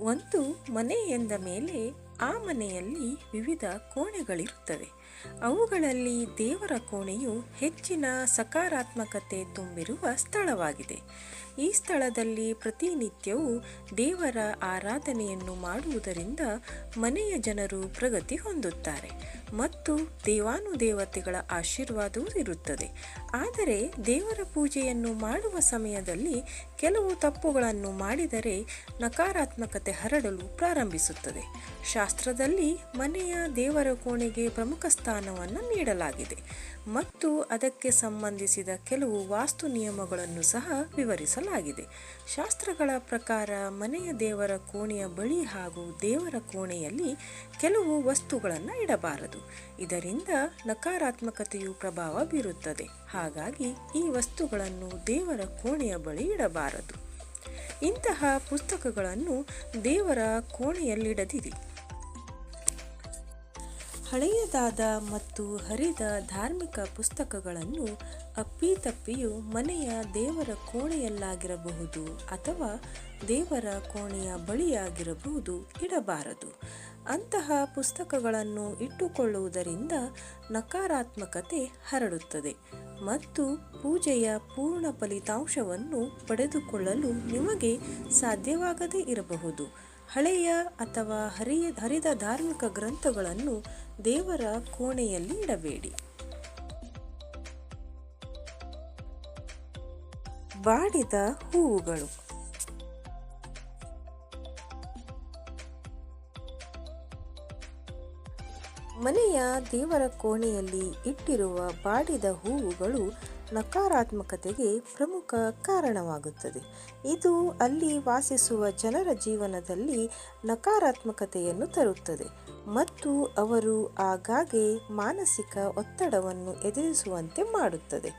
ಒಂದು ಮನೆ ಎಂದ ಮೇಲೆ ಆ ಮನೆಯಲ್ಲಿ ವಿವಿಧ ಕೋಣೆಗಳಿರುತ್ತವೆ. ಅವುಗಳಲ್ಲಿ ದೇವರ ಕೋಣೆಯು ಹೆಚ್ಚಿನ ಸಕಾರಾತ್ಮಕತೆ ತುಂಬಿರುವ ಸ್ಥಳವಾಗಿದೆ. ಈ ಸ್ಥಳದಲ್ಲಿ ಪ್ರತಿನಿತ್ಯವೂ ದೇವರ ಆರಾಧನೆಯನ್ನು ಮಾಡುವುದರಿಂದ ಮನೆಯ ಜನರು ಪ್ರಗತಿ ಹೊಂದುತ್ತಾರೆ ಮತ್ತು ದೇವಾನುದೇವತೆಗಳ ಆಶೀರ್ವಾದವೂ ಇರುತ್ತದೆ. ಆದರೆ ದೇವರ ಪೂಜೆಯನ್ನು ಮಾಡುವ ಸಮಯದಲ್ಲಿ ಕೆಲವು ತಪ್ಪುಗಳನ್ನು ಮಾಡಿದರೆ ನಕಾರಾತ್ಮಕತೆ ಹರಡಲು ಪ್ರಾರಂಭಿಸುತ್ತದೆ. ಶಾಸ್ತ್ರದಲ್ಲಿ ಮನೆಯ ದೇವರ ಕೋಣೆಗೆ ಪ್ರಮುಖ ಸ್ಥಾನವನ್ನು ನೀಡಲಾಗಿದೆ ಮತ್ತು ಅದಕ್ಕೆ ಸಂಬಂಧಿಸಿದ ಕೆಲವು ವಾಸ್ತು ನಿಯಮಗಳನ್ನು ಸಹ ವಿವರಿಸಲಾಗಿದೆ. ಶಾಸ್ತ್ರಗಳ ಪ್ರಕಾರ ಮನೆಯ ದೇವರ ಕೋಣೆಯ ಬಳಿ ಹಾಗೂ ದೇವರ ಕೋಣೆಯಲ್ಲಿ ಕೆಲವು ವಸ್ತುಗಳನ್ನು ಇಡಬಾರದು. ಇದರಿಂದ ನಕಾರಾತ್ಮಕತೆಯು ಪ್ರಭಾವ ಬೀರುತ್ತದೆ. ಹಾಗಾಗಿ ಈ ವಸ್ತುಗಳನ್ನು ದೇವರ ಕೋಣೆಯ ಬಳಿ ಇಡಬಾರದು. ಇಂತಹ ಪುಸ್ತಕಗಳನ್ನು ದೇವರ ಕೋಣೆಯಲ್ಲಿಡದಿರಿ. ಹಳೆಯದಾದ ಮತ್ತು ಹರಿದ ಧಾರ್ಮಿಕ ಪುಸ್ತಕಗಳನ್ನು ಅಪ್ಪಿತಪ್ಪಿಯೂ ಮನೆಯ ದೇವರ ಕೋಣೆಯಲ್ಲಾಗಿರಬಹುದು ಅಥವಾ ದೇವರ ಕೋಣೆಯ ಬಳಿಯಾಗಿರಬಹುದು ಇಡಬಾರದು. ಅಂತಹ ಪುಸ್ತಕಗಳನ್ನು ಇಟ್ಟುಕೊಳ್ಳುವುದರಿಂದ ನಕಾರಾತ್ಮಕತೆ ಹರಡುತ್ತದೆ ಮತ್ತು ಪೂಜೆಯ ಪೂರ್ಣ ಫಲಿತಾಂಶವನ್ನು ಪಡೆದುಕೊಳ್ಳಲು ನಿಮಗೆ ಸಾಧ್ಯವಾಗದೇ ಇರಬಹುದು. ಹಳೆಯ ಅಥವಾ ಹರಿದ ಧಾರ್ಮಿಕ ಗ್ರಂಥಗಳನ್ನು ದೇವರ ಕೋಣೆಯಲ್ಲಿ ಇಡಬೇಡಿ. ಬಾಡಿದ ಹೂವುಗಳು. ಮನೆಯ ದೇವರ ಕೋಣೆಯಲ್ಲಿ ಇಟ್ಟಿರುವ ಬಾಡಿದ ಹೂವುಗಳು ನಕಾರಾತ್ಮಕತೆಗೆ ಪ್ರಮುಖ ಕಾರಣವಾಗುತ್ತದೆ. ಇದು ಅಲ್ಲಿ ವಾಸಿಸುವ ಜನರ ಜೀವನದಲ್ಲಿ ನಕಾರಾತ್ಮಕತೆಯನ್ನು ತರುತ್ತದೆ ಮತ್ತು ಅವರು ಆಗಾಗ್ಗೆ ಮಾನಸಿಕ ಒತ್ತಡವನ್ನು ಎದುರಿಸುವಂತೆ ಮಾಡುತ್ತದೆ.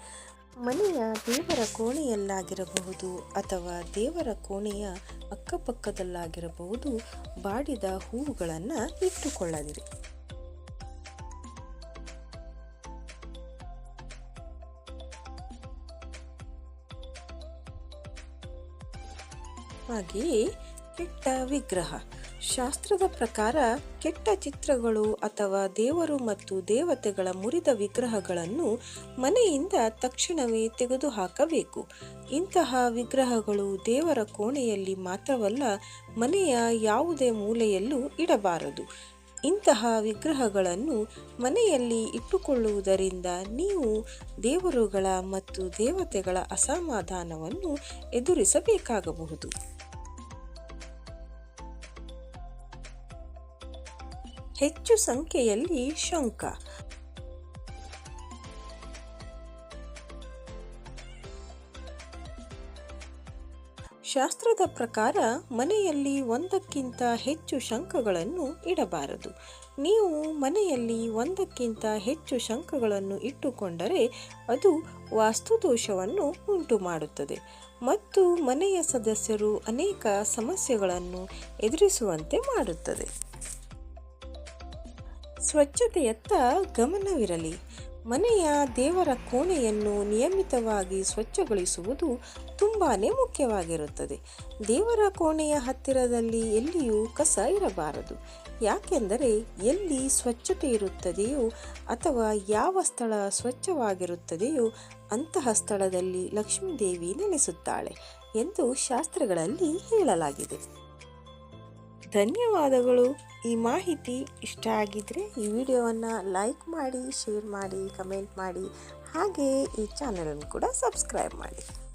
ಮನೆಯ ದೇವರ ಕೋಣೆಯಲ್ಲಾಗಿರಬಹುದು ಅಥವಾ ದೇವರ ಕೋಣೆಯ ಅಕ್ಕಪಕ್ಕದಲ್ಲಾಗಿರಬಹುದು ಬಾಡಿದ ಹೂವುಗಳನ್ನು ಇಟ್ಟುಕೊಳ್ಳದಿರಿ. ಹಾಗೆಯೇ ಕೆಟ್ಟ ವಿಗ್ರಹ. ಶಾಸ್ತ್ರದ ಪ್ರಕಾರ ಕೆಟ್ಟ ಚಿತ್ರಗಳು ಅಥವಾ ದೇವರು ಮತ್ತು ದೇವತೆಗಳ ಮುರಿದ ವಿಗ್ರಹಗಳನ್ನು ಮನೆಯಿಂದ ತಕ್ಷಣವೇ ತೆಗೆದುಹಾಕಬೇಕು. ಇಂತಹ ವಿಗ್ರಹಗಳು ದೇವರ ಕೋಣೆಯಲ್ಲಿ ಮಾತ್ರವಲ್ಲ, ಮನೆಯ ಯಾವುದೇ ಮೂಲೆಯಲ್ಲೂ ಇಡಬಾರದು. ಇಂತಹ ವಿಗ್ರಹಗಳನ್ನು ಮನೆಯಲ್ಲಿ ಇಟ್ಟುಕೊಳ್ಳುವುದರಿಂದ ನೀವು ದೇವರುಗಳ ಮತ್ತು ದೇವತೆಗಳ ಅಸಮಾಧಾನವನ್ನು ಎದುರಿಸಬೇಕಾಗಬಹುದು. ಹೆಚ್ಚು ಸಂಖ್ಯೆಯಲ್ಲಿ ಶಂಖ. ಶಾಸ್ತ್ರದ ಪ್ರಕಾರ ಮನೆಯಲ್ಲಿ ಒಂದಕ್ಕಿಂತ ಹೆಚ್ಚು ಶಂಖಗಳನ್ನು ಇಡಬಾರದು. ನೀವು ಮನೆಯಲ್ಲಿ ಒಂದಕ್ಕಿಂತ ಹೆಚ್ಚು ಶಂಖಗಳನ್ನು ಇಟ್ಟುಕೊಂಡರೆ ಅದು ವಾಸ್ತುದೋಷವನ್ನು ಉಂಟು ಮಾಡುತ್ತದೆ ಮತ್ತು ಮನೆಯ ಸದಸ್ಯರು ಅನೇಕ ಸಮಸ್ಯೆಗಳನ್ನು ಎದುರಿಸುವಂತೆ ಮಾಡುತ್ತದೆ. ಸ್ವಚ್ಛತೆಯತ್ತ ಗಮನವಿರಲಿ. ಮನೆಯ ದೇವರ ಕೋಣೆಯನ್ನು ನಿಯಮಿತವಾಗಿ ಸ್ವಚ್ಛಗೊಳಿಸುವುದು ತುಂಬಾ ಮುಖ್ಯವಾಗಿರುತ್ತದೆ. ದೇವರ ಕೋಣೆಯ ಹತ್ತಿರದಲ್ಲಿ ಎಲ್ಲಿಯೂ ಕಸ ಇರಬಾರದು. ಯಾಕೆಂದರೆ ಎಲ್ಲಿ ಸ್ವಚ್ಛತೆ ಇರುತ್ತದೆಯೋ ಅಥವಾ ಯಾವ ಸ್ಥಳ ಸ್ವಚ್ಛವಾಗಿರುತ್ತದೆಯೋ ಅಂತಹ ಸ್ಥಳದಲ್ಲಿ ಲಕ್ಷ್ಮೀದೇವಿ ನೆಲೆಸುತ್ತಾಳೆ ಎಂದು ಶಾಸ್ತ್ರಗಳಲ್ಲಿ ಹೇಳಲಾಗಿದೆ. ಧನ್ಯವಾದಗಳು. ಈ ಮಾಹಿತಿ ಇಷ್ಟ ಆಗಿದ್ದರೆ ಈ ವಿಡಿಯೋವನ್ನು ಲೈಕ್ ಮಾಡಿ, ಶೇರ್ ಮಾಡಿ, ಕಮೆಂಟ್ ಮಾಡಿ, ಹಾಗೆಯೇ ಈ ಚಾನಲನ್ನು ಕೂಡ ಸಬ್ಸ್ಕ್ರೈಬ್ ಮಾಡಿ.